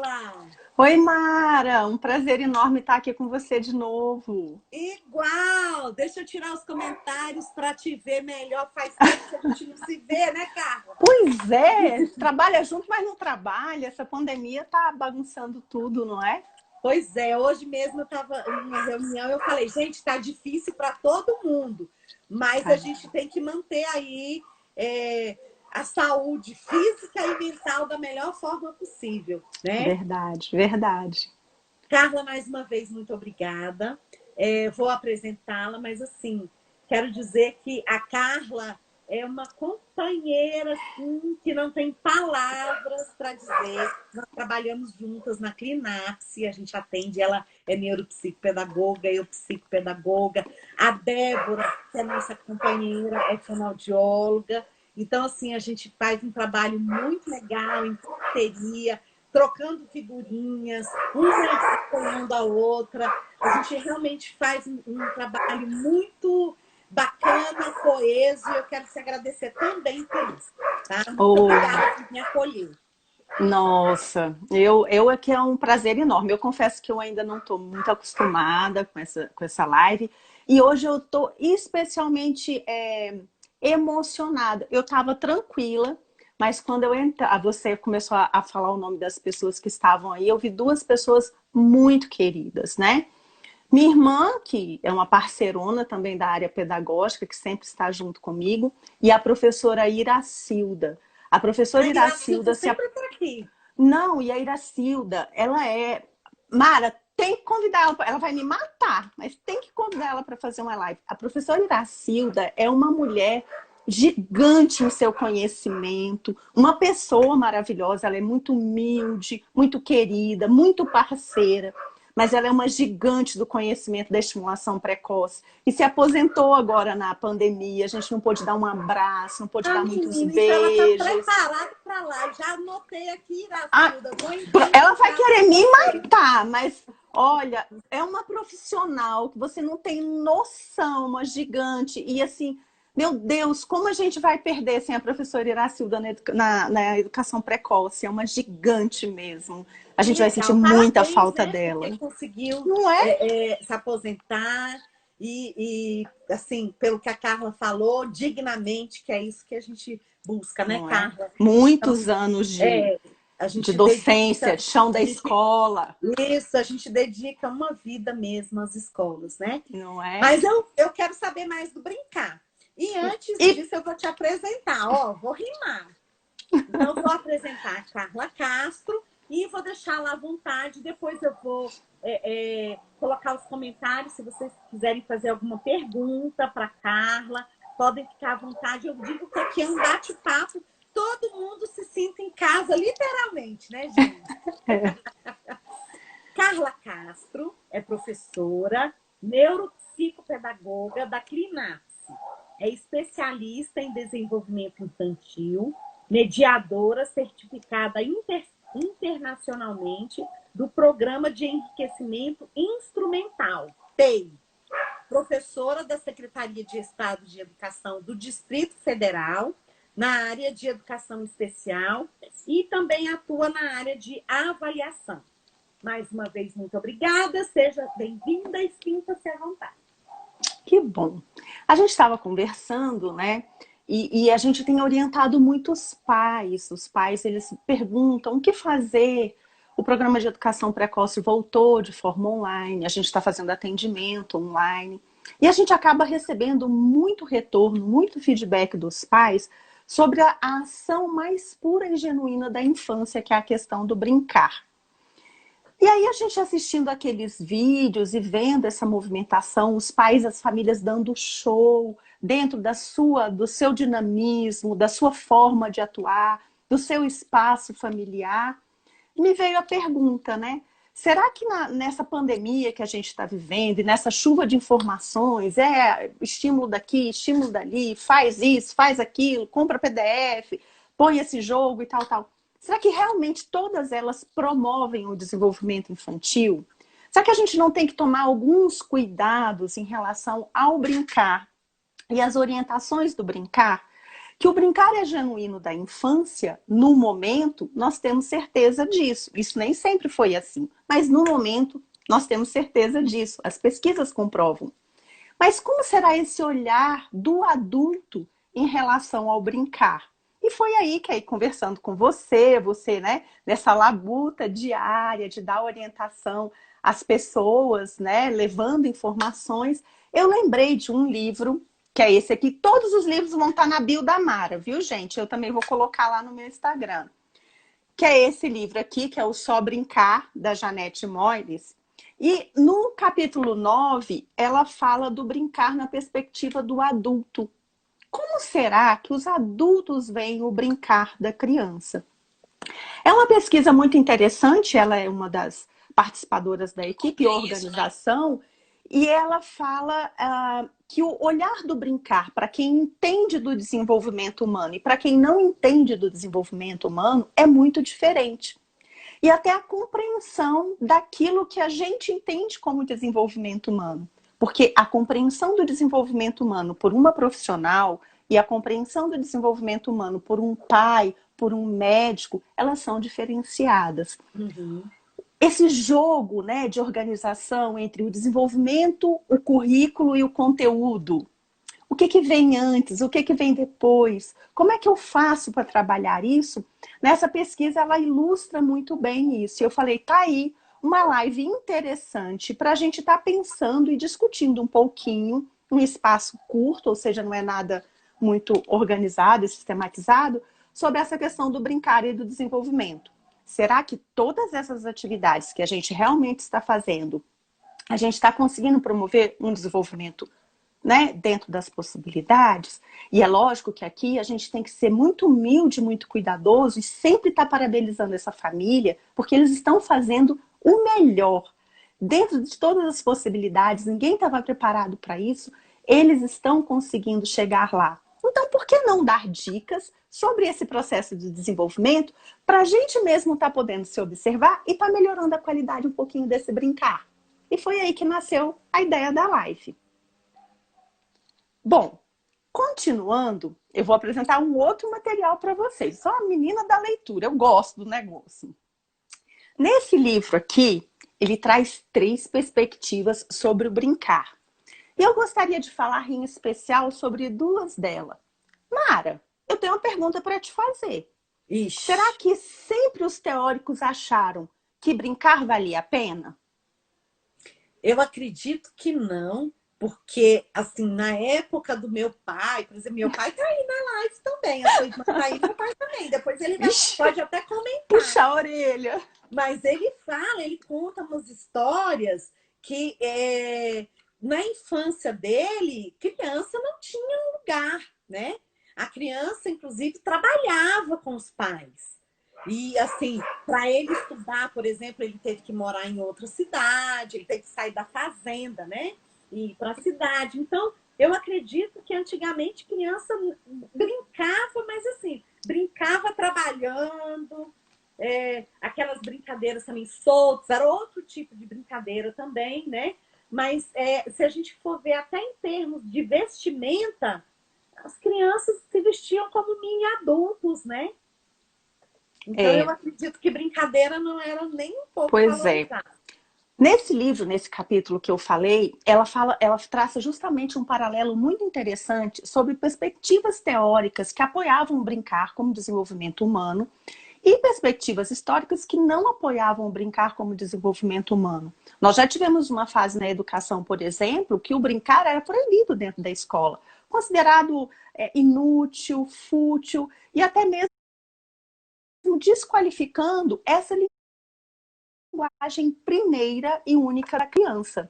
Carla! Oi, Mara! Um prazer enorme estar aqui com você de novo. Igual! Deixa eu tirar os comentários para te ver melhor. Faz tempo que a gente não se vê, né, Carla? Pois é, trabalha junto, mas não trabalha. Essa pandemia tá bagunçando tudo, não é? Pois é, hoje mesmo eu estava em uma reunião e eu falei, gente, está difícil para todo mundo, mas a Tá. gente tem que manter aí a saúde física e mental da melhor forma possível, né? Verdade, verdade. Carla, mais uma vez, muito obrigada. Vou apresentá-la, mas assim, quero dizer que a Carla é uma companheira assim, que não tem palavras para dizer. Nós trabalhamos juntas na Clinapse, a gente atende, ela é neuropsicopedagoga, eu psicopedagoga. A Débora, que é nossa companheira, é fonoaudióloga. Então, assim, a gente faz um trabalho muito legal em parceria, trocando figurinhas, uma apoiando a outra. A gente realmente faz um trabalho muito bacana, coeso, e eu quero te agradecer também por isso. Tá? Muito Oh, obrigada por me acolher. nossa, eu é que é um prazer enorme. Eu confesso que eu ainda não estou muito acostumada com essa live. E hoje eu estou especialmente emocionada. Eu estava tranquila, mas quando eu você começou a falar o nome das pessoas que estavam aí, eu vi duas pessoas muito queridas, né? Minha irmã, que é uma parceirona também da área pedagógica, que sempre está junto comigo, e a professora Iracilda. A professora A Iracilda Iracilda se sempre está aqui. Não, e a Iracilda, ela é. Mara, tem que convidar ela, ela vai me matar, mas tem que convidar ela para fazer uma live. A professora Iracilda é uma mulher gigante em seu conhecimento, uma pessoa maravilhosa, ela é muito humilde, muito querida, muito parceira, mas ela é uma gigante do conhecimento da estimulação precoce e se aposentou agora na pandemia. A gente não pôde dar um abraço, não pôde Ah, dar muitos menina, então ela está beijos. preparada para lá. Já anotei aqui, Ah, Iracilda. Vou ela vai encontrar querer com me você. matar, mas olha, é uma profissional que você não tem noção, uma gigante. E assim, meu Deus, como a gente vai perder sem a professora Iracilda na educação precoce? É uma gigante mesmo. A Que gente vai sentir legal. muita Parabéns, falta né? Porque dela. conseguiu Não é? se aposentar assim, pelo que a Carla falou, dignamente, que é isso que a gente busca, né, Não é? Carla? Então, Muitos anos a de gente docência, dedica, de chão a da gente, escola, isso, a gente dedica uma vida mesmo às escolas, né? não é? Mas eu quero saber mais do brincar. E antes E disso, eu vou te apresentar, ó, vou rimar. Então, vou apresentar a Carla Castro e vou deixá-la à vontade. Depois eu vou colocar os comentários. Se vocês quiserem fazer alguma pergunta para a Carla, podem ficar à vontade. Eu digo que aqui é um bate-papo. Todo mundo se sinta em casa, literalmente, né, gente? Carla Castro é professora, neuropsicopedagoga da Clinapse. É especialista em desenvolvimento infantil, mediadora certificada internacionalmente do Programa de Enriquecimento Instrumental, PEI. Professora da Secretaria de Estado de Educação do Distrito Federal, na área de educação especial, e também atua na área de avaliação. Mais uma vez, muito obrigada. Seja bem-vinda e sinta-se à vontade. que bom. A gente estava conversando, né? E a gente tem orientado muitos pais. Os pais, eles perguntam o que fazer. O programa de educação precoce voltou de forma online. A gente está fazendo atendimento online. E a gente acaba recebendo muito retorno, muito feedback dos pais sobre a ação mais pura e genuína da infância, que é a questão do brincar. E aí a gente assistindo aqueles vídeos e vendo essa movimentação, os pais, as famílias dando show dentro do seu dinamismo, da sua forma de atuar, do seu espaço familiar, me veio a pergunta, né? Será que nessa pandemia que a gente está vivendo e nessa chuva de informações, estímulo daqui, estímulo dali, faz isso, faz aquilo, compra PDF, põe esse jogo e tal, tal. Será que realmente todas elas promovem o desenvolvimento infantil? Será que a gente não tem que tomar alguns cuidados em relação ao brincar e as orientações do brincar? Que o brincar é genuíno da infância, no momento, nós temos certeza disso. Isso nem sempre foi assim, mas no momento nós temos certeza disso. As pesquisas comprovam. Mas como será esse olhar do adulto em relação ao brincar? E foi aí que, aí, conversando com você, né, nessa labuta diária de dar orientação às pessoas, né, levando informações, eu lembrei de um livro, que é esse aqui. Todos os livros vão estar na bio da Mara, viu, gente? Eu também vou colocar lá no meu Instagram. Que é esse livro aqui, que é o Só Brincar, da Janete Moires. E no capítulo 9, ela fala do brincar na perspectiva do adulto. Como será que os adultos veem o brincar da criança? É uma pesquisa muito interessante, ela é uma das participadoras da equipe, organização, e ela fala que o olhar do brincar para quem entende do desenvolvimento humano e para quem não entende do desenvolvimento humano é muito diferente. E até a compreensão daquilo que a gente entende como desenvolvimento humano. Porque a compreensão do desenvolvimento humano por uma profissional e a compreensão do desenvolvimento humano por um pai, por um médico, elas são diferenciadas. Uhum. Esse jogo, né, de organização entre o desenvolvimento, o currículo e o conteúdo. O que vem antes? O que vem depois? Como é que eu faço para trabalhar isso? Nessa pesquisa, ela ilustra muito bem isso. E eu falei, tá aí uma live interessante para a gente estar pensando e discutindo um pouquinho, um espaço curto, ou seja, não é nada muito organizado e sistematizado, sobre essa questão do brincar e do desenvolvimento. Será que todas essas atividades que a gente realmente está fazendo, a gente está conseguindo promover um desenvolvimento, né, dentro das possibilidades? E é lógico que aqui a gente tem que ser muito humilde, muito cuidadoso e sempre estar parabenizando essa família, porque eles estão fazendo o melhor. Dentro de todas as possibilidades, ninguém estava preparado para isso, eles estão conseguindo chegar lá. Então, por que não dar dicas sobre esse processo de desenvolvimento para a gente mesmo estar podendo se observar e estar melhorando a qualidade um pouquinho desse brincar? E foi aí que nasceu a ideia da live. Bom, continuando, eu vou apresentar um outro material para vocês. Sou uma menina da leitura, eu gosto do negócio. Nesse livro aqui, ele traz 3 perspectivas sobre o brincar. E eu gostaria de falar em especial sobre 2 delas. Mara, eu tenho uma pergunta para te fazer. Ixi. Será que sempre os teóricos acharam que brincar valia a pena? Eu acredito que não, porque, assim, na época do meu pai, por exemplo, meu pai tá aí na live também, a sua irmã tá aí, meu pai também. Depois ele pode até comentar. Puxa a orelha. Mas ele fala, ele conta umas histórias que na infância dele, criança não tinha lugar, né? A criança, inclusive, trabalhava com os pais. E, assim, para ele estudar, por exemplo, ele teve que morar em outra cidade, ele teve que sair da fazenda, né? E ir para a cidade. Então, eu acredito que antigamente criança brincava, mas assim, brincava trabalhando, aquelas brincadeiras também soltas, era outro tipo de brincadeira também, né? Mas se a gente for ver até em termos de vestimenta, as crianças se vestiam como mini adultos, né? Então eu acredito que brincadeira não era nem um pouco valorizada. Nesse livro, nesse capítulo que eu falei, ela traça justamente um paralelo muito interessante sobre perspectivas teóricas que apoiavam o brincar como desenvolvimento humano e perspectivas históricas que não apoiavam o brincar como desenvolvimento humano. Nós já tivemos uma fase na educação, por exemplo, que o brincar era proibido dentro da escola, considerado inútil, fútil e até mesmo desqualificando essa linguagem primeira e única da criança.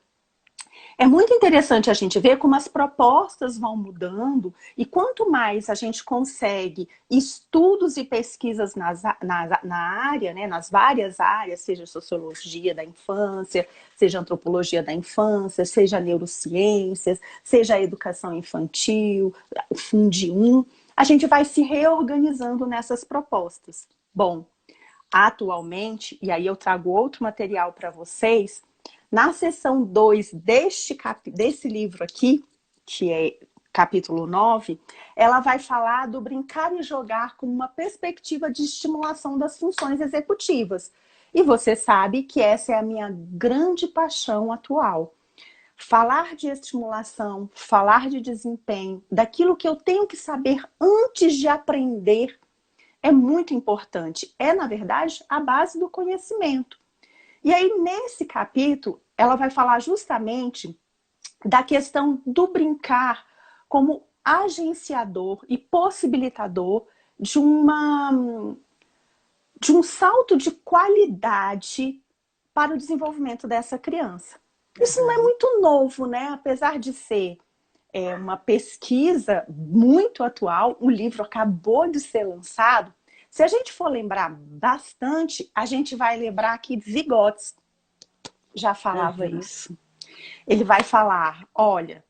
É muito interessante a gente ver como as propostas vão mudando e quanto mais a gente consegue estudos e pesquisas na área, né, nas várias áreas, seja sociologia da infância, seja antropologia da infância, seja neurociências, seja a educação infantil, o Fundi 1, a gente vai se reorganizando nessas propostas. Bom, atualmente, e aí eu trago outro material para vocês, na seção 2 desse livro aqui, que é capítulo 9, ela vai falar do brincar e jogar como uma perspectiva de estimulação das funções executivas. E você sabe que essa é a minha grande paixão atual. Falar de estimulação, falar de desempenho, daquilo que eu tenho que saber antes de aprender, é muito importante. É, na verdade, a base do conhecimento. E aí, nesse capítulo, ela vai falar justamente da questão do brincar como agenciador e possibilitador de um salto de qualidade para o desenvolvimento dessa criança. Isso não é muito novo, né? Apesar de ser uma pesquisa muito atual, o livro acabou de ser lançado. Se a gente for lembrar bastante, a gente vai lembrar que Vygotsky já falava isso. Ele vai falar, olha,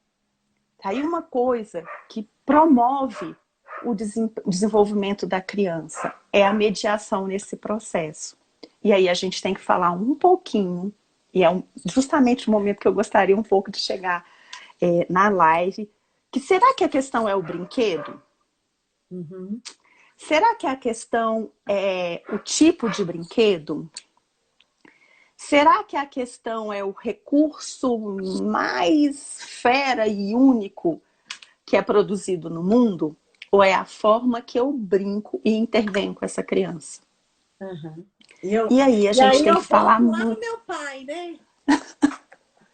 tá aí uma coisa que promove o desenvolvimento da criança, é a mediação nesse processo. E aí a gente tem que falar um pouquinho, e é justamente o momento que eu gostaria um pouco de chegar na live, que será que a questão é o brinquedo? Será que a questão é o tipo de brinquedo? Será que a questão é o recurso mais fera e único que é produzido no mundo? Ou é a forma que eu brinco e intervenho com essa criança? E aí a gente tem que falar muito. Lá muito. no meu pai, né?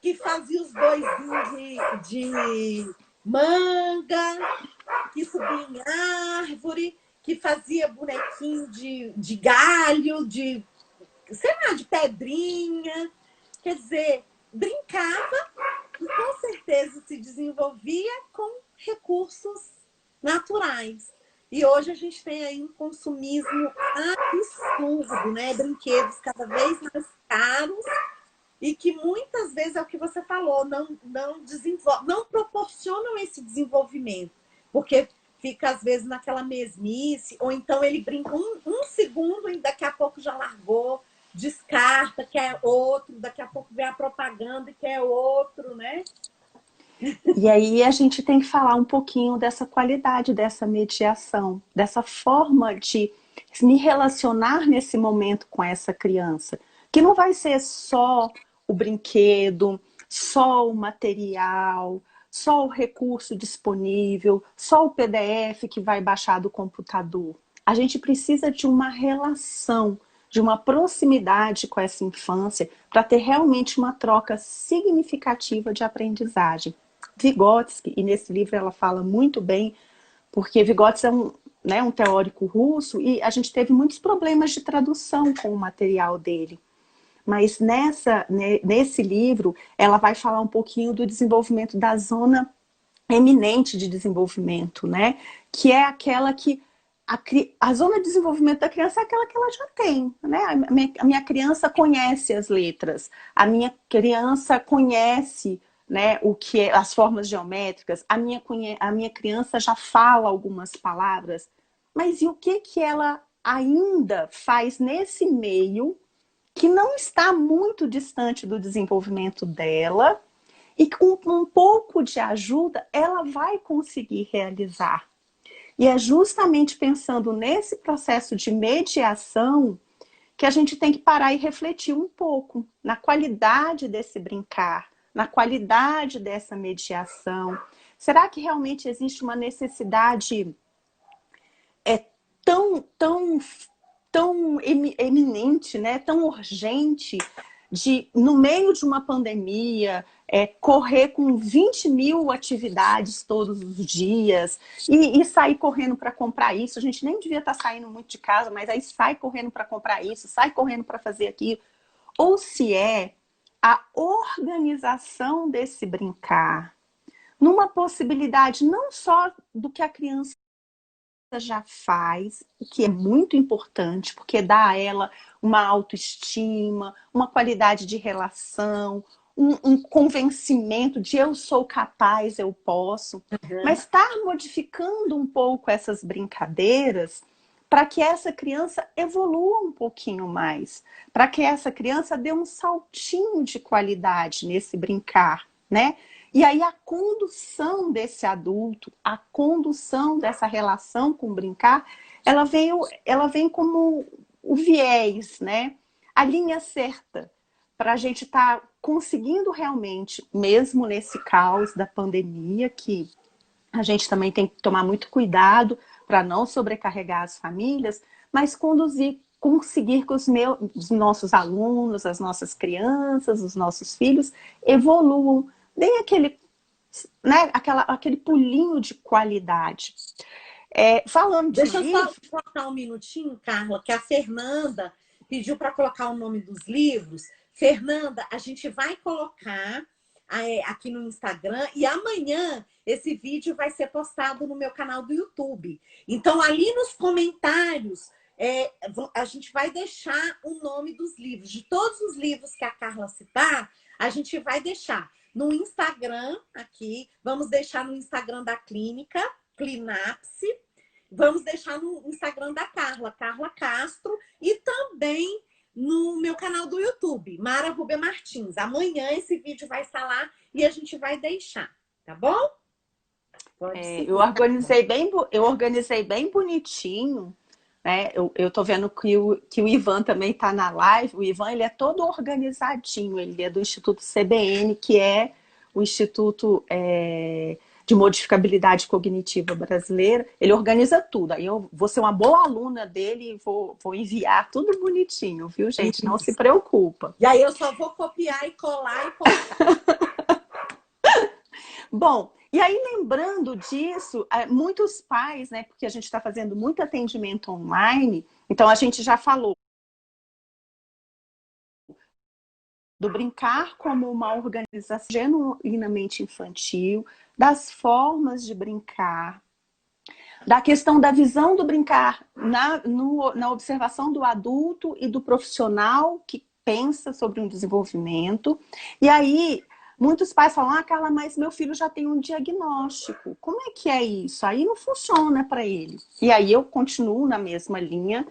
Que fazia os boizinhos de manga, que subia em árvore, que fazia bonequinho de galho, de, sei lá, de pedrinha. Quer dizer, brincava e com certeza se desenvolvia com recursos naturais. E hoje a gente tem aí um consumismo absurdo, né? Brinquedos cada vez mais caros e que muitas vezes é o que você falou, não proporcionam esse desenvolvimento, porque fica às vezes naquela mesmice, ou então ele brinca um segundo e daqui a pouco já largou, descarta, quer outro, daqui a pouco vem a propaganda e quer outro, né? E aí a gente tem que falar um pouquinho dessa qualidade, dessa mediação, dessa forma de me relacionar nesse momento com essa criança, que não vai ser só o brinquedo, só o material, só o recurso disponível, só o PDF que vai baixar do computador. A gente precisa de uma relação, de uma proximidade com essa infância para ter realmente uma troca significativa de aprendizagem. Vygotsky, e nesse livro ela fala muito bem, porque Vygotsky é um teórico russo e a gente teve muitos problemas de tradução com o material dele. Mas nesse livro, ela vai falar um pouquinho do desenvolvimento da zona eminente de desenvolvimento, né? Que é aquela que a zona de desenvolvimento da criança é aquela que ela já tem, né? A minha criança conhece as letras, a minha criança conhece, né, o que é as formas geométricas, a minha criança já fala algumas palavras, mas e o que ela ainda faz nesse meio que não está muito distante do desenvolvimento dela e com um pouco de ajuda ela vai conseguir realizar. E é justamente pensando nesse processo de mediação que a gente tem que parar e refletir um pouco na qualidade desse brincar, na qualidade dessa mediação. Será que realmente existe uma necessidade tão eminente, né, tão urgente, de, no meio de uma pandemia, correr com 20 mil atividades todos os dias e sair correndo para comprar isso? A gente nem devia estar saindo muito de casa, mas aí sai correndo para comprar isso, sai correndo para fazer aquilo. Ou se é a organização desse brincar numa possibilidade não só do que a criança já faz, o que é muito importante, porque dá a ela uma autoestima, uma qualidade de relação, um convencimento de eu sou capaz, eu posso, mas estar modificando um pouco essas brincadeiras para que essa criança evolua um pouquinho mais, para que essa criança dê um saltinho de qualidade nesse brincar, né? E aí a condução desse adulto, a condução dessa relação com o brincar, ela vem como o viés, né? A linha certa para a gente estar conseguindo realmente, mesmo nesse caos da pandemia, que a gente também tem que tomar muito cuidado para não sobrecarregar as famílias, mas conseguir que os nossos alunos, as nossas crianças, os nossos filhos evoluam, deem aquele pulinho de qualidade. Falando de Deixa eu só livro... colocar um minutinho, Carla, que a Fernanda pediu para colocar o nome dos livros. Fernanda, a gente vai colocar aqui no Instagram e amanhã esse vídeo vai ser postado no meu canal do YouTube. Então, ali nos comentários, a gente vai deixar o nome dos livros. De todos os livros que a Carla citar, a gente vai deixar no Instagram aqui. Vamos deixar no Instagram da clínica, Clinapse. Vamos deixar no Instagram da Carla, Carla Castro, e também no meu canal do YouTube, Mara Rubia Martins. Amanhã esse vídeo vai estar lá e a gente vai deixar, tá bom? Pode seguir. Eu organizei bem bonitinho, né? Eu tô vendo que o Ivan também tá na live. O Ivan, ele é todo organizadinho, ele é do Instituto CBN, que é o Instituto de Modificabilidade Cognitiva Brasileira. Ele organiza tudo. Aí eu vou ser uma boa aluna dele e vou enviar tudo bonitinho, viu, gente? Não se preocupa. E aí eu só vou copiar e colar e postar. Bom, e aí lembrando disso, muitos pais, né, porque a gente está fazendo muito atendimento online, então a gente já falou do brincar como uma organização genuinamente infantil, das formas de brincar, da questão da visão do brincar na observação do adulto e do profissional que pensa sobre um desenvolvimento. E aí, muitos pais falam, Carla, mas meu filho já tem um diagnóstico. Como é que é isso? Aí não funciona para ele. E aí eu continuo na mesma linha,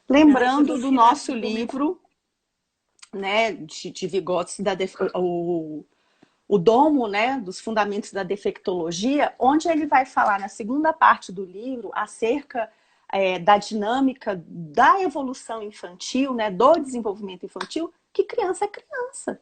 lembrando do nosso livro, né, de Vygotsky, o Domo, né, dos Fundamentos da Defectologia, onde ele vai falar na segunda parte do livro acerca da dinâmica da evolução infantil, né, do desenvolvimento infantil, que criança é criança.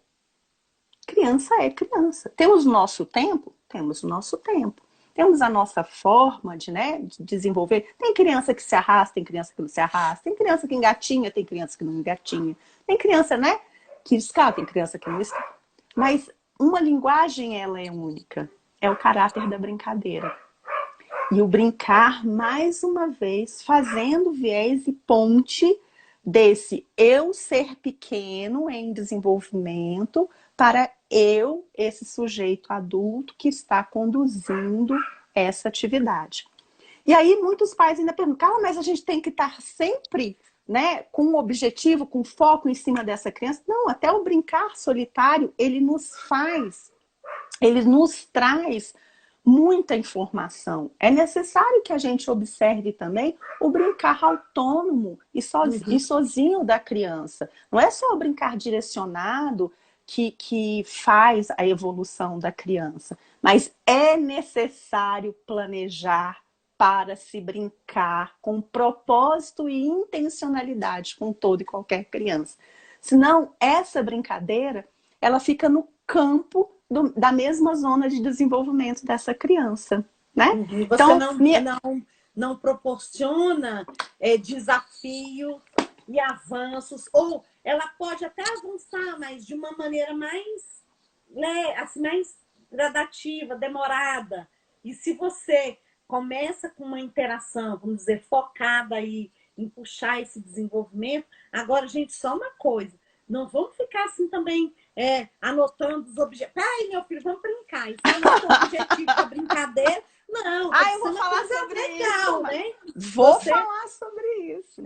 Criança é criança. Temos o nosso tempo? Temos o nosso tempo. Temos a nossa forma de desenvolver. Tem criança que se arrasta, tem criança que não se arrasta. Tem criança que engatinha, tem criança que não engatinha. Tem criança, né, que escapa, tem criança que não escapa. Mas uma linguagem, ela é única. É o caráter da brincadeira. E o brincar, mais uma vez, fazendo viés e ponte desse eu ser pequeno em desenvolvimento para eu, esse sujeito adulto que está conduzindo essa atividade. E aí muitos pais ainda perguntam, mas a gente tem que estar sempre, né, com um objetivo, com foco em cima dessa criança? Não, até o brincar solitário, ele nos traz muita informação. É necessário que a gente observe também o brincar autônomo e sozinho da criança. Não é só o brincar direcionado que faz a evolução da criança, mas é necessário planejar para se brincar com propósito e intencionalidade com toda e qualquer criança. Senão, essa brincadeira, ela fica no campo da mesma zona de desenvolvimento dessa criança, né? Você então, não proporciona desafio e avanços, ou ela pode até avançar, mas de uma maneira mais, assim, mais gradativa, demorada. E se você começa com uma interação, vamos dizer, focada aí em puxar esse desenvolvimento, agora, gente, só uma coisa, não vamos ficar assim também anotando os objetivos. Ai, meu filho, vamos brincar. Isso é o objetivo da brincadeira. Não, eu vou falar sobre legal, isso. Né? Vou falar sobre isso.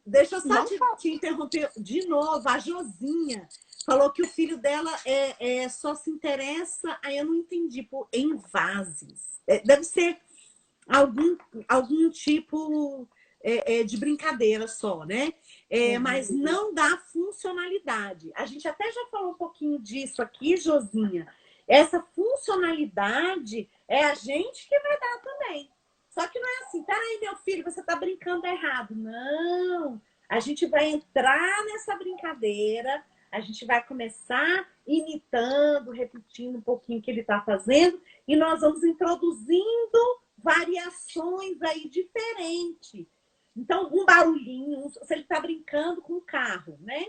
Deixa eu só te interromper de novo. A Josinha falou que o filho dela só se interessa, aí eu não entendi, por envases. Deve ser algum tipo de brincadeira só, né? Mas não dá funcionalidade. A gente até já falou um pouquinho disso aqui, Josinha. essa funcionalidade é a gente que vai dar também. Só que não é assim, peraí, meu filho, você está brincando errado. Não, a gente vai entrar nessa brincadeira, a gente vai começar imitando, repetindo um pouquinho o que ele está fazendo, e nós vamos introduzindo variações aí diferentes. Então, um barulhinho, se ele está brincando com o carro, né?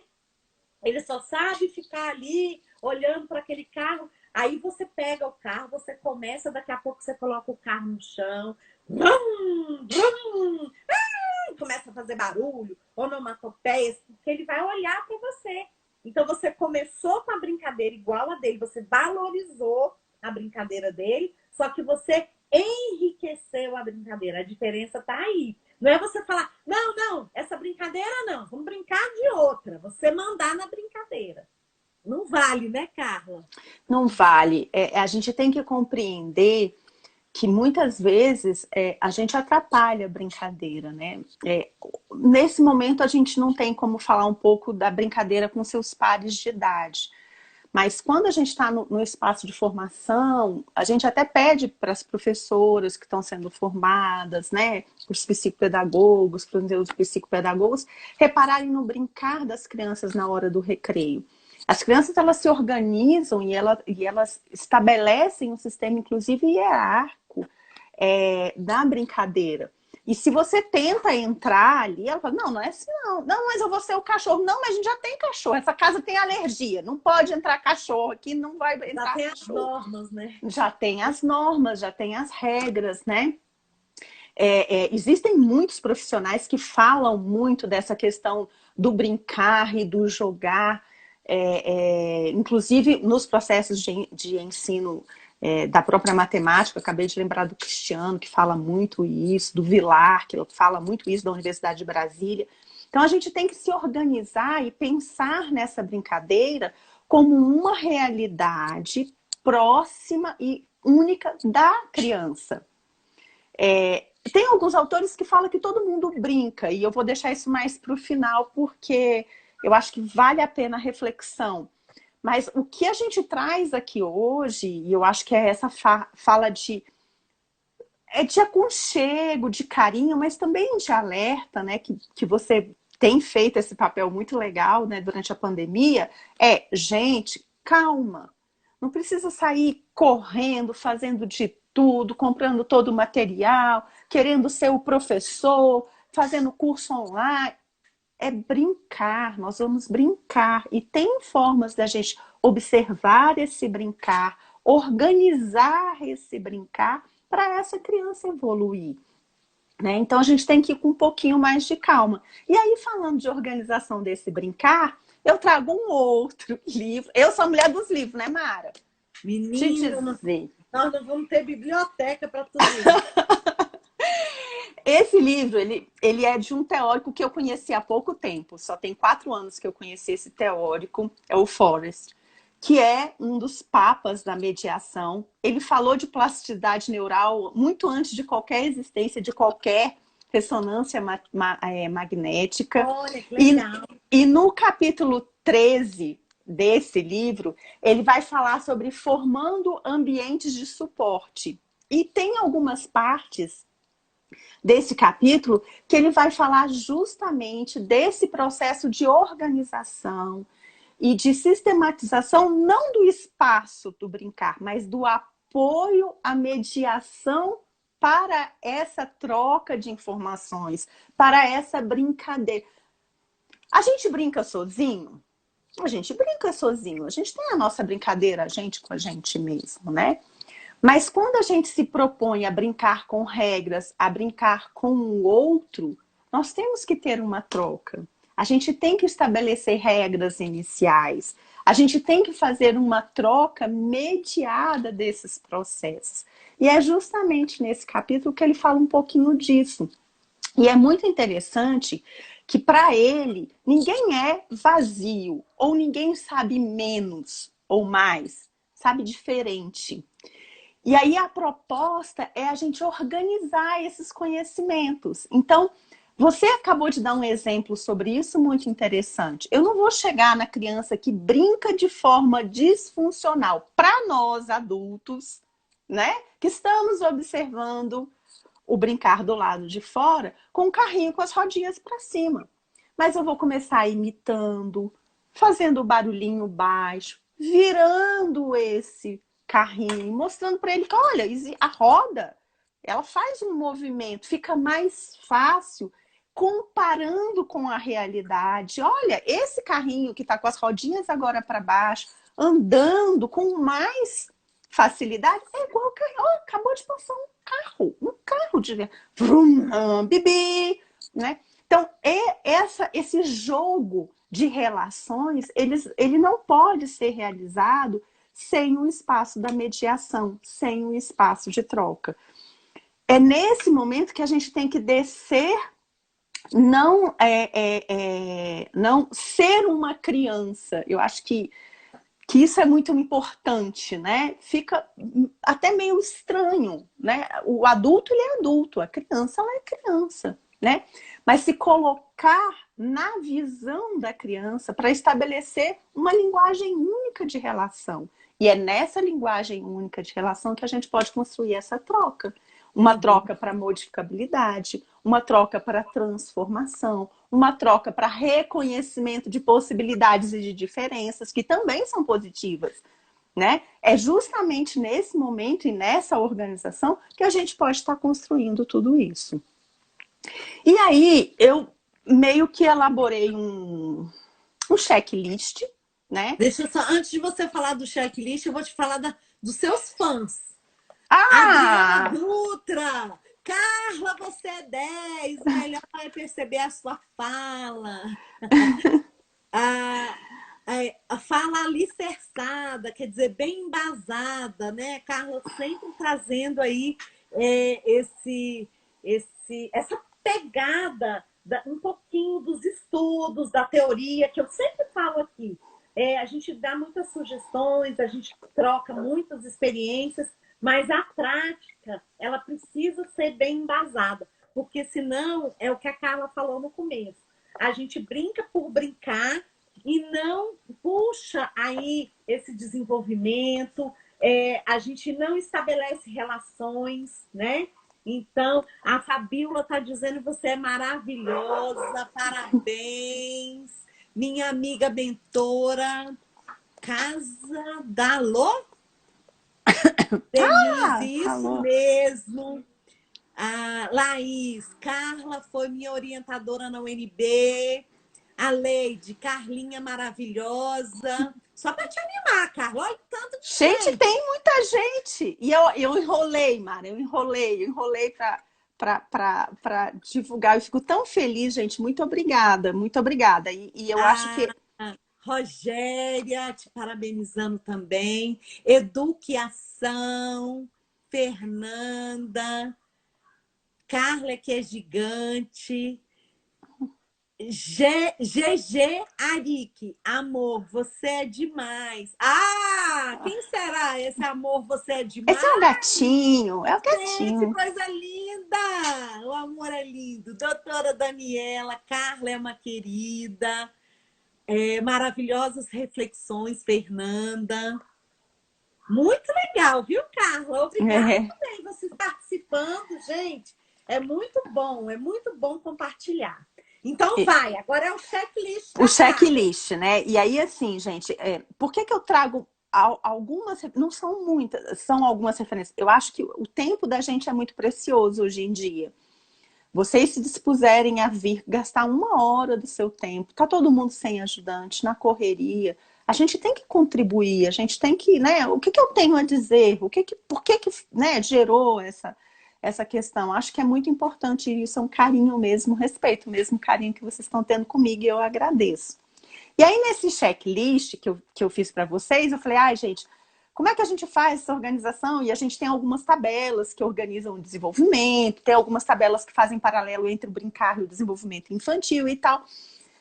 Ele só sabe ficar ali olhando para aquele carro. Aí você pega o carro, você começa, daqui a pouco você coloca o carro no chão, vrum, vrum, começa a fazer barulho, onomatopeias, porque ele vai olhar para você. Então você começou com a brincadeira igual a dele, você valorizou a brincadeira dele, só que você enriqueceu a brincadeira. A diferença está aí. Não é você falar, não, não, essa brincadeira não, vamos brincar de outra. Você mandar na brincadeira. Não vale, né, Carla? Não vale. A gente tem que compreender que muitas vezes a gente atrapalha a brincadeira, né? Nesse momento a gente não tem como falar um pouco da brincadeira com seus pares de idade. Mas quando a gente está no espaço de formação, a gente até pede para as professoras que estão sendo formadas, né, os psicopedagogos, para os psicopedagogos, repararem no brincar das crianças na hora do recreio. As crianças, elas se organizam e elas estabelecem um sistema, inclusive, hierárquico da brincadeira. E se você tenta entrar ali, ela fala, não, não é assim não. Não, mas eu vou ser o cachorro. Não, mas a gente já tem cachorro. Essa casa tem alergia. Não pode entrar cachorro aqui, não vai entrar já tem cachorro. As normas, né? Já tem as normas, já tem as regras, né? Existem muitos profissionais que falam muito dessa questão do brincar e do jogar. Inclusive, nos processos de ensino da própria matemática, acabei de lembrar do Cristiano, que fala muito isso, do Vilar, que fala muito isso, da Universidade de Brasília. Então, a gente tem que se organizar e pensar nessa brincadeira como uma realidade próxima e única da criança. Tem alguns autores que falam que todo mundo brinca, e eu vou deixar isso mais para o final, porque eu acho que vale a pena a reflexão. Mas o que a gente traz aqui hoje, e eu acho que é essa fala de aconchego, de carinho, mas também de alerta, né? Que você tem feito esse papel muito legal, né, durante a pandemia, gente, calma. Não precisa sair correndo, fazendo de tudo, comprando todo o material, querendo ser o professor, fazendo curso online. É brincar, nós vamos brincar. E tem formas da gente observar esse brincar, organizar esse brincar para essa criança evoluir. Né? Então a gente tem que ir com um pouquinho mais de calma. E aí, falando de organização desse brincar, eu trago um outro livro. Eu sou a mulher dos livros, né, Mara? Menina, nós não vamos ter biblioteca para tudo isso. Esse livro, ele é de um teórico que eu conheci há pouco tempo. Só tem 4 anos que eu conheci esse teórico, é o Forrest, que é um dos papas da mediação. Ele falou de plasticidade neural muito antes de qualquer existência, de qualquer ressonância magnética. Olha, que legal. E no capítulo 13 desse livro, ele vai falar sobre formando ambientes de suporte. E tem algumas partes desse capítulo que ele vai falar justamente desse processo de organização e de sistematização, não do espaço do brincar, mas do apoio à mediação para essa troca de informações, para essa brincadeira. A gente brinca sozinho? A gente brinca sozinho, a gente tem a nossa brincadeira, a gente com a gente mesmo, né? Mas quando a gente se propõe a brincar com regras, a brincar com o outro, nós temos que ter uma troca. A gente tem que estabelecer regras iniciais. A gente tem que fazer uma troca mediada desses processos. E é justamente nesse capítulo que ele fala um pouquinho disso. E é muito interessante que, para ele, ninguém é vazio, ou ninguém sabe menos ou mais, sabe diferente. E aí a proposta é a gente organizar esses conhecimentos. Então, Você acabou de dar um exemplo sobre isso muito interessante. Eu não vou chegar na criança que brinca de forma disfuncional. Para nós, adultos, né, que estamos observando o brincar do lado de fora, com o carrinho com as rodinhas para cima. Mas eu vou começar imitando, fazendo barulhinho baixo, virando esse carrinho, mostrando para ele que, olha, a roda, ela faz um movimento, fica mais fácil, comparando com a realidade. Olha, esse carrinho que está com as rodinhas agora para baixo, andando com mais facilidade, é igual o carrinho. Oh, acabou de passar um carro de vrum, bibi, né? Então, esse jogo de relações, ele não pode ser realizado sem o espaço da mediação, sem o espaço de troca. É nesse momento que a gente tem que descer, não ser uma criança. Eu acho que isso é muito importante, né? Fica até meio estranho, né? O adulto, ele é adulto, a criança, ela é criança, né? Mas se colocar na visão da criança para estabelecer uma linguagem única de relação. E é nessa linguagem única de relação que a gente pode construir essa troca. Uma troca para modificabilidade, uma troca para transformação, uma troca para reconhecimento de possibilidades e de diferenças, que também são positivas, né? É justamente nesse momento e nessa organização que a gente pode estar construindo tudo isso. E aí, eu meio que elaborei um checklist, né? Deixa eu só, antes de você falar do checklist, eu vou te falar dos seus fãs. Ah! Adriana Dutra! Carla, você é 10, o melhor é perceber a sua fala. A fala alicerçada, quer dizer, bem embasada, né? Carla sempre trazendo aí essa pegada, um pouquinho dos estudos, da teoria, que eu sempre falo aqui. A gente dá muitas sugestões, a gente troca muitas experiências, mas a prática, ela precisa ser bem embasada, porque senão é o que a Carla falou no começo. A gente brinca por brincar e não puxa aí esse desenvolvimento, a gente não estabelece relações, né? Então, a Fabíola está dizendo que você é maravilhosa, parabéns, minha amiga mentora, Casa da Lô? Denise, isso falou. mesmo. A Laís, Carla foi minha orientadora na UNB. A Leide, Carlinha maravilhosa. Só para te animar, Carla. Olha o tanto de gente. Tem muita gente. E eu enrolei, Mara. Eu enrolei para divulgar. Eu fico tão feliz, gente. Muito obrigada, muito obrigada. E eu acho que... Rogéria, te parabenizando também. Educação, Fernanda, Carla, que é gigante. GG Arik, amor, você é demais. Ah, quem será esse amor, você é demais? Esse é o gatinho, é o gatinho. Gente, coisa linda! O amor é lindo. Doutora Daniela, Carla é uma querida. Maravilhosas reflexões, Fernanda. Muito legal, viu, Carla? Obrigada também vocês participando, gente. É muito bom compartilhar. Então vai, agora é o checklist. O checklist, né? E aí, assim, gente, por que eu trago algumas, não são muitas, são algumas referências. Eu acho que o tempo da gente é muito precioso hoje em dia. Vocês se dispuserem a vir gastar 1 hora do seu tempo, tá todo mundo sem ajudante, na correria, a gente tem que contribuir, a gente tem que, né? O que eu tenho a dizer? Por que né, gerou essa questão? Acho que é muito importante isso, é um carinho mesmo, respeito mesmo, carinho que vocês estão tendo comigo e eu agradeço. E aí, nesse checklist que eu fiz para vocês, eu falei, gente, como é que a gente faz essa organização? E a gente tem algumas tabelas que organizam o desenvolvimento, tem algumas tabelas que fazem paralelo entre o brincar e o desenvolvimento infantil e tal.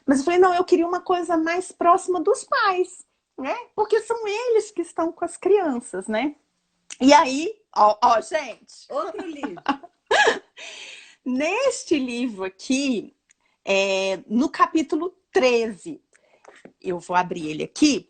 Mas eu falei, não, eu queria uma coisa mais próxima dos pais, né? Porque são eles que estão com as crianças, né? E aí, gente... Outro livro. Neste livro aqui, no capítulo 13, eu vou abrir ele aqui,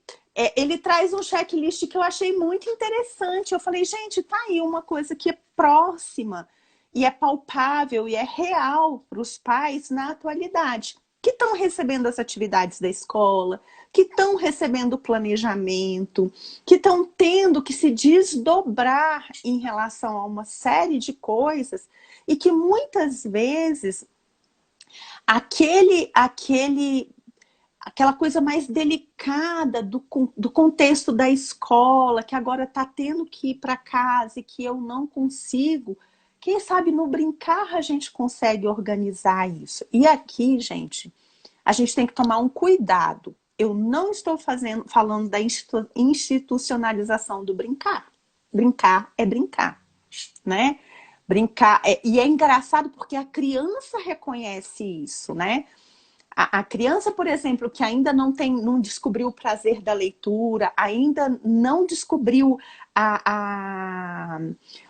ele traz um checklist que eu achei muito interessante. Eu falei, gente, tá aí uma coisa que é próxima, e é palpável, e é real para os pais na atualidade, que estão recebendo as atividades da escola, que estão recebendo o planejamento, que estão tendo que se desdobrar em relação a uma série de coisas, e que muitas vezes aquela coisa mais delicada do contexto da escola, que agora está tendo que ir para casa e que eu não consigo, quem sabe no brincar a gente consegue organizar isso. E aqui, gente, a gente tem que tomar um cuidado. Eu não estou falando da institucionalização do brincar. Brincar é brincar, né? Brincar, e é engraçado porque a criança reconhece isso, né? A criança, por exemplo, que ainda não descobriu o prazer da leitura, ainda não descobriu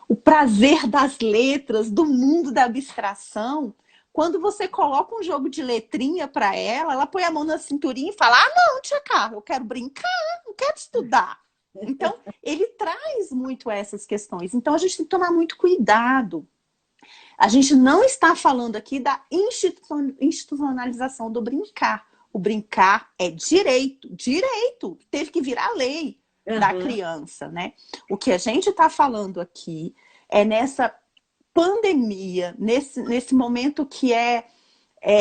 o prazer das letras, do mundo da abstração, quando você coloca um jogo de letrinha para ela, ela põe a mão na cinturinha e fala, não, tia Carla, eu quero brincar, não quero estudar. Então, ele traz muito essas questões. Então, a gente tem que tomar muito cuidado. A gente não está falando aqui da institucionalização do brincar. O brincar é direito. Teve que virar lei da criança, né? O que a gente está falando aqui é nessa pandemia, nesse momento que é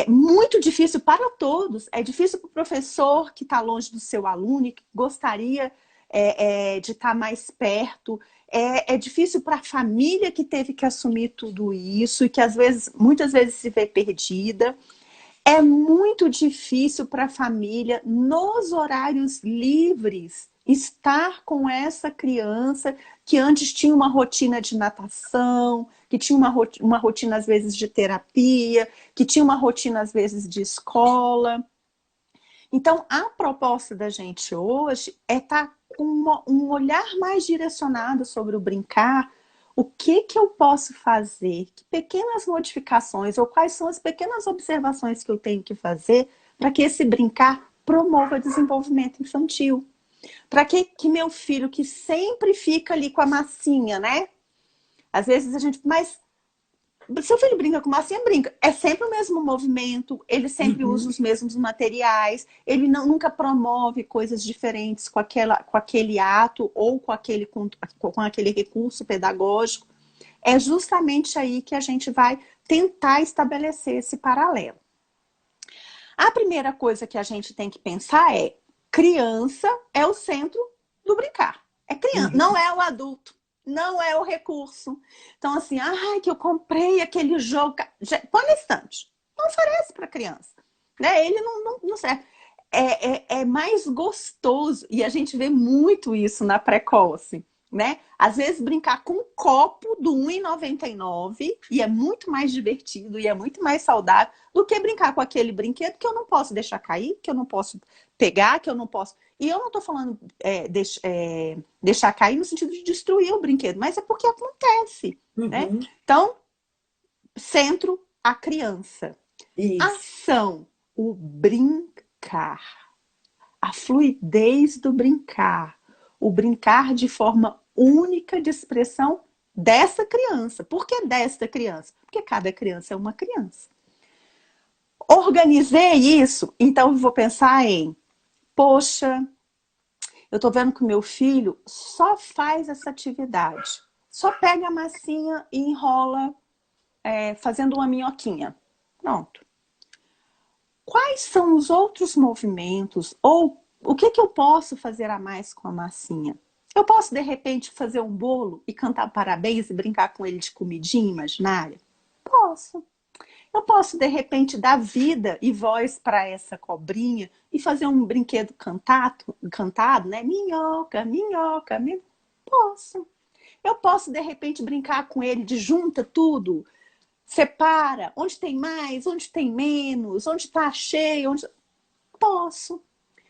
muito difícil para todos. É difícil para o professor que está longe do seu aluno e que gostaria de estar mais perto. É difícil para a família que teve que assumir tudo isso e que muitas vezes se vê perdida. É muito difícil para a família, nos horários livres, estar com essa criança que antes tinha uma rotina de natação, que tinha uma rotina às vezes de terapia, que tinha uma rotina às vezes de escola. Então, a proposta da gente hoje é estar com um olhar mais direcionado sobre o brincar. O que eu posso fazer? Que pequenas modificações ou quais são as pequenas observações que eu tenho que fazer para que esse brincar promova o desenvolvimento infantil? Para que meu filho, que sempre fica ali com a massinha, né? Às vezes a gente... Mas seu filho brinca com massinha, brinca. É sempre o mesmo movimento, ele sempre usa os mesmos materiais, ele nunca promove coisas diferentes com aquele ato ou com aquele recurso pedagógico. É justamente aí que a gente vai tentar estabelecer esse paralelo. A primeira coisa que a gente tem que pensar é: criança é o centro do brincar. É criança, não é o adulto. Não é o recurso. Então, assim, que eu comprei aquele jogo. Põe na estante. Não oferece para criança. Né? Ele não serve. É mais gostoso. E a gente vê muito isso na precoce. Né? Às vezes brincar com um copo do R$1,99 e é muito mais divertido e é muito mais saudável do que brincar com aquele brinquedo que eu não posso deixar cair, que eu não posso pegar, que eu não posso... E eu não estou falando deixar cair no sentido de destruir o brinquedo, mas é porque acontece. Né? Então, centro, a criança. Isso. Ação, o brincar. A fluidez do brincar. O brincar de forma única de expressão dessa criança. Por que desta criança? Porque cada criança é uma criança. Organizei isso, então eu vou pensar em: poxa, eu tô vendo que o meu filho só faz essa atividade. Só pega a massinha e enrola fazendo uma minhoquinha. Pronto. Quais são os outros movimentos? Ou o que eu posso fazer a mais com a massinha? Eu posso, de repente, fazer um bolo e cantar parabéns e brincar com ele de comidinha imaginária? Posso. Eu posso, de repente, dar vida e voz para essa cobrinha e fazer um brinquedo cantado, né? Minhoca, minhoca, minhoca. Posso. Eu posso, de repente, brincar com ele de junta tudo, separa, onde tem mais, onde tem menos, onde está cheio, Posso.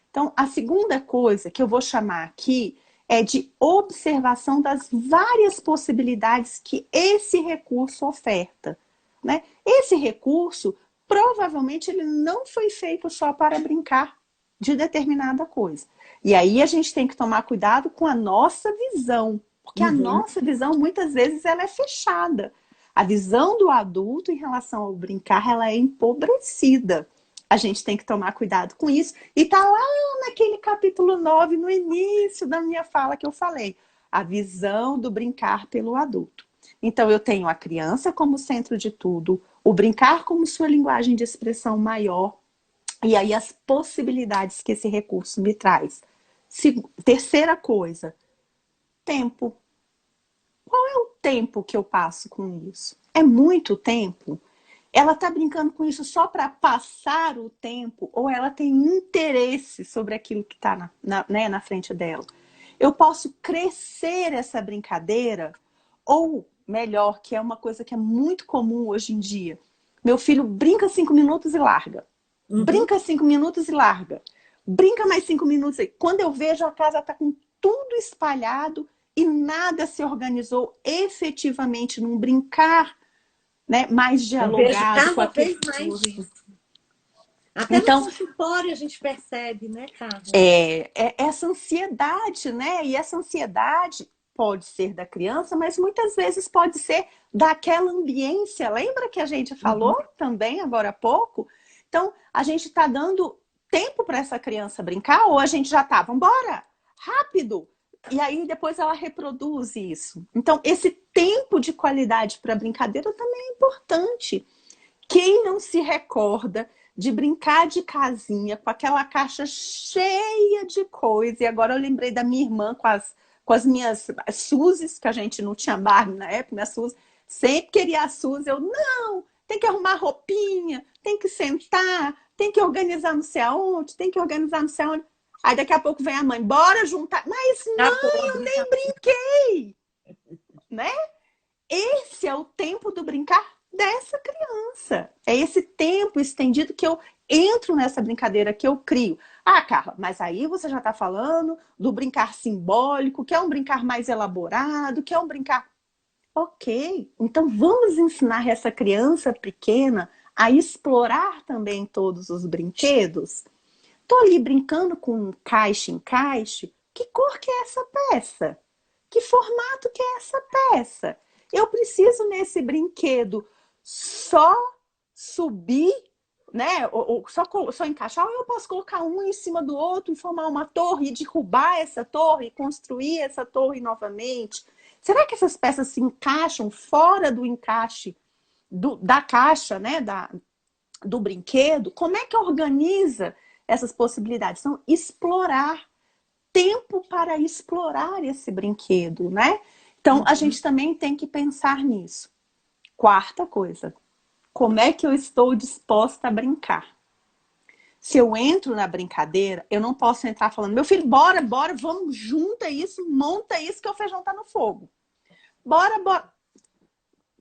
Então, a segunda coisa que eu vou chamar aqui é de observação das várias possibilidades que esse recurso oferta. né? Esse recurso, provavelmente, ele não foi feito só para brincar de determinada coisa. E aí a gente tem que tomar cuidado com a nossa visão, porque a nossa visão, muitas vezes, ela é fechada. A visão do adulto em relação ao brincar, ela é empobrecida. A gente tem que tomar cuidado com isso. E tá lá naquele capítulo 9, no início da minha fala que eu falei. A visão do brincar pelo adulto. Então, eu tenho a criança como centro de tudo, o brincar como sua linguagem de expressão maior, e aí as possibilidades que esse recurso me traz. Terceira coisa, tempo. Qual é o tempo que eu passo com isso? É muito tempo? Ela está brincando com isso só para passar o tempo ou ela tem interesse sobre aquilo que está na frente dela? Eu posso crescer essa brincadeira ou, melhor, que é uma coisa que é muito comum hoje em dia, meu filho brinca 5 minutos e larga. Brinca 5 minutos e larga. Brinca mais 5 minutos. Quando eu vejo, a casa está com tudo espalhado e nada se organizou efetivamente num brincar, né, mais dialogado com aquele. Eu vejo cada vez mais isso. Até então, no consultório a gente percebe, né, Carla? Essa ansiedade, né? E essa ansiedade pode ser da criança, mas muitas vezes pode ser daquela ambiência. Lembra que a gente falou também agora há pouco? Então, a gente está dando tempo para essa criança brincar ou a gente já tá, vambora, rápido. E aí depois ela reproduz isso. Então, esse tempo de qualidade para brincadeira também é importante. Quem não se recorda de brincar de casinha com aquela caixa cheia de coisa? E agora eu lembrei da minha irmã com as minhas Suzes, que a gente não tinha Barbie na época, minha Suzy sempre queria a Suzy. Eu, não, tem que arrumar roupinha, tem que sentar, tem que organizar não sei aonde, tem que organizar não sei aonde. Aí daqui a pouco vem a mãe, bora juntar. Mas mãe, eu nem brinquei. Né? Esse é o tempo do brincar dessa criança. É esse tempo estendido que eu entro nessa brincadeira, que eu crio. Ah, Carla, mas aí você já está falando do brincar simbólico, que é um brincar mais elaborado, que é um brincar... Ok, então vamos ensinar essa criança pequena a explorar também todos os brinquedos. Estou ali brincando com encaixe. Que cor que é essa peça? Que formato que é essa peça? Eu preciso nesse brinquedo só subir, né? Ou só encaixar, ou eu posso colocar um em cima do outro e formar uma torre e derrubar essa torre e construir essa torre novamente. Será que essas peças se encaixam fora do encaixe da caixa, né? Do brinquedo? Como é que organiza essas possibilidades? Então, explorar. Tempo para explorar esse brinquedo, né? Então, a gente também tem que pensar nisso. Quarta coisa, como é que eu estou disposta a brincar? Se eu entro na brincadeira, eu não posso entrar falando, meu filho, bora, vamos, junta isso, monta isso que o feijão tá no fogo. Bora.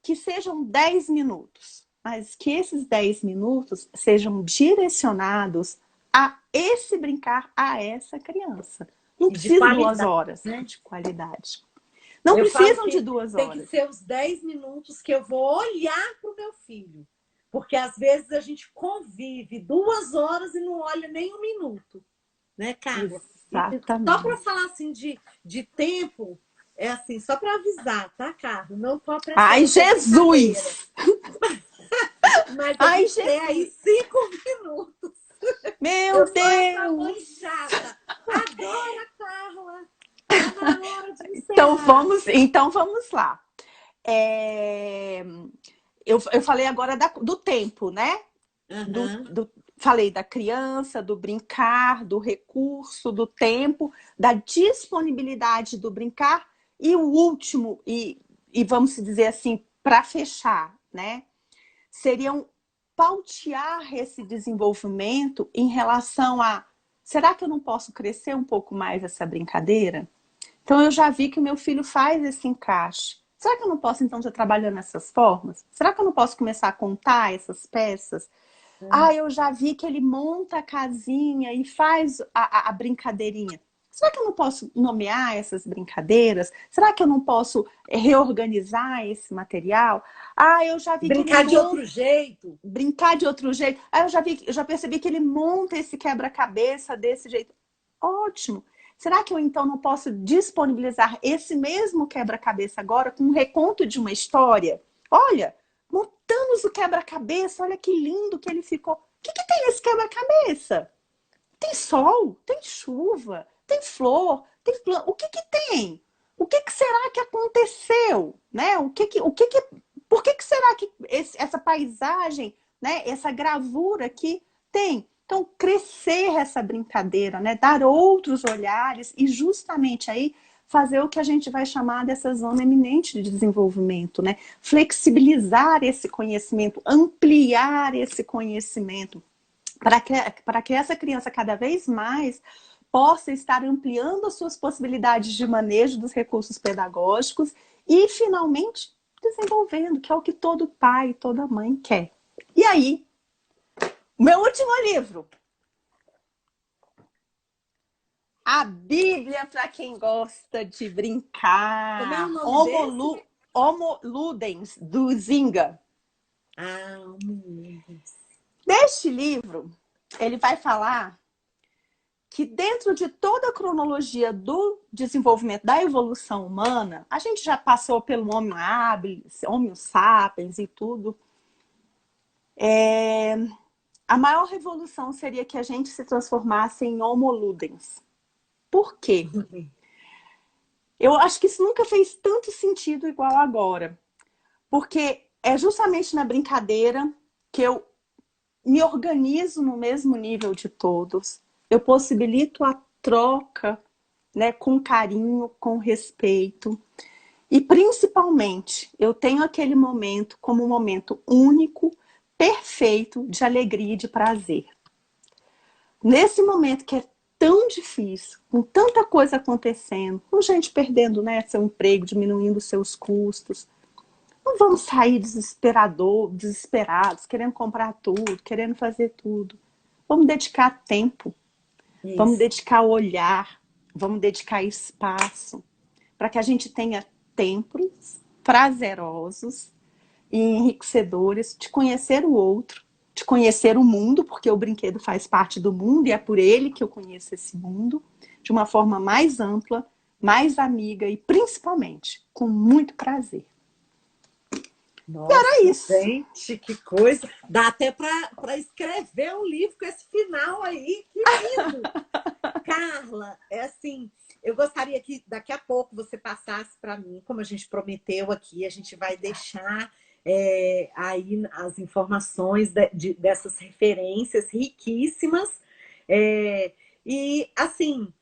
Que sejam 10 minutos, mas que esses 10 minutos sejam direcionados a esse brincar, a essa criança. Não precisa de 2 horas, né, de qualidade. Não precisam de 2 horas. Tem que ser os 10 minutos que eu vou olhar para o meu filho. Porque às vezes a gente convive 2 horas e não olha nem 1 minuto. Né, Carla? Exatamente. Só para falar assim de tempo, é assim, só para avisar, tá, Carla? Não tô apressando. Ai, Jesus! Mas ai, Jesus! Tem aí 5 minutos. Meu Deus! Adoro a Carla! Tá na hora de encerrar. Então vamos lá. Eu falei agora do tempo, né? Falei da criança, do brincar, do recurso, do tempo, da disponibilidade do brincar. E o último, e vamos dizer assim, para fechar, né? Seriam pautear esse desenvolvimento em relação a, será que eu não posso crescer um pouco mais essa brincadeira? Então eu já vi que o meu filho faz esse encaixe. Será que eu não posso então já trabalhar nessas formas? Será que eu não posso começar a contar essas peças? Eu já vi que ele monta a casinha e faz a brincadeirinha. Será que eu não posso nomear essas brincadeiras? Será que eu não posso reorganizar esse material? Ah, eu já vi que ele Brincar de outro jeito. brincar de outro jeito. Ah, eu já percebi que ele monta esse quebra-cabeça desse jeito. Ótimo. Será que eu então não posso disponibilizar esse mesmo quebra-cabeça agora com um reconto de uma história? Olha, montamos o quebra-cabeça, olha que lindo que ele ficou. O que tem nesse quebra-cabeça? Tem sol, tem chuva, tem flor, tem planta. O que tem? O que será que aconteceu? Né? Por que será que essa paisagem, né? Essa gravura aqui tem? Então, crescer essa brincadeira, né? Dar outros olhares e justamente aí fazer o que a gente vai chamar dessa zona eminente de desenvolvimento, né? Flexibilizar esse conhecimento, ampliar esse conhecimento, para que essa criança cada vez mais possa estar ampliando as suas possibilidades de manejo dos recursos pedagógicos e, finalmente, desenvolvendo, que é o que todo pai e toda mãe quer. E aí, meu último livro. A Bíblia para quem gosta de brincar. Como é o nome desse? Homo Ludens, do Zinga. Ah, meu Deus. Neste livro, ele vai falar que dentro de toda a cronologia do desenvolvimento da evolução humana, a gente já passou pelo Homo habilis, Homo sapiens e tudo. A maior revolução seria que a gente se transformasse em Homo Ludens. Por quê? Eu acho que isso nunca fez tanto sentido igual agora. Porque é justamente na brincadeira que eu me organizo no mesmo nível de todos. Eu possibilito a troca, né, com carinho, com respeito. E, principalmente, eu tenho aquele momento como um momento único, perfeito, de alegria e de prazer. Nesse momento que é tão difícil, com tanta coisa acontecendo, com gente perdendo, né, seu emprego, diminuindo seus custos, não vamos sair desesperados, querendo comprar tudo, querendo fazer tudo. Vamos dedicar tempo, vamos dedicar olhar, vamos dedicar espaço, para que a gente tenha tempos prazerosos e enriquecedores de conhecer o outro, de conhecer o mundo, porque o brinquedo faz parte do mundo e é por ele que eu conheço esse mundo, de uma forma mais ampla, mais amiga e principalmente com muito prazer. Nossa, e era isso. Gente, que coisa. Dá até para escrever um livro com esse final aí. Que lindo! Carla, é assim, eu gostaria que daqui a pouco você passasse para mim, como a gente prometeu aqui, a gente vai deixar aí as informações dessas referências riquíssimas. E, assim,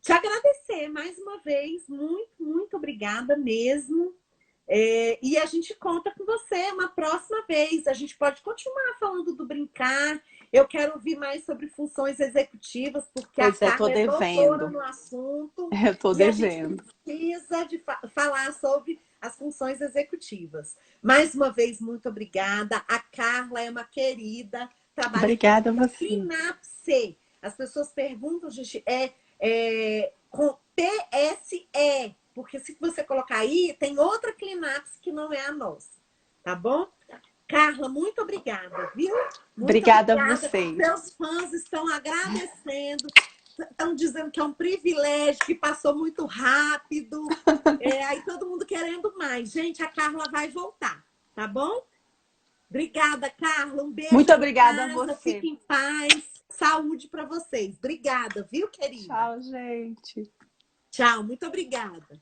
te agradecer mais uma vez. Muito, muito obrigada mesmo. E a gente conta com você uma próxima vez. A gente pode continuar falando do brincar. Eu quero ouvir mais sobre funções executivas, porque a Carla é doutora no assunto. Eu estou devendo. A gente precisa de falar sobre as funções executivas. Mais uma vez, muito obrigada. A Carla é uma querida. Trabalha obrigada a você. Sinapse. As pessoas perguntam, gente, com TSE. Porque se você colocar aí, tem outra Clinapse que não é a nossa. Tá bom? Carla, muito obrigada, viu? Muito obrigada a vocês. Seus fãs estão agradecendo. Estão dizendo que é um privilégio, que passou muito rápido. Aí todo mundo querendo mais. Gente, a Carla vai voltar, tá bom? Obrigada, Carla. Um beijo. Muito obrigada a você. Fique em paz. Saúde para vocês. Obrigada, viu, querida? Tchau, gente. Tchau, muito obrigada.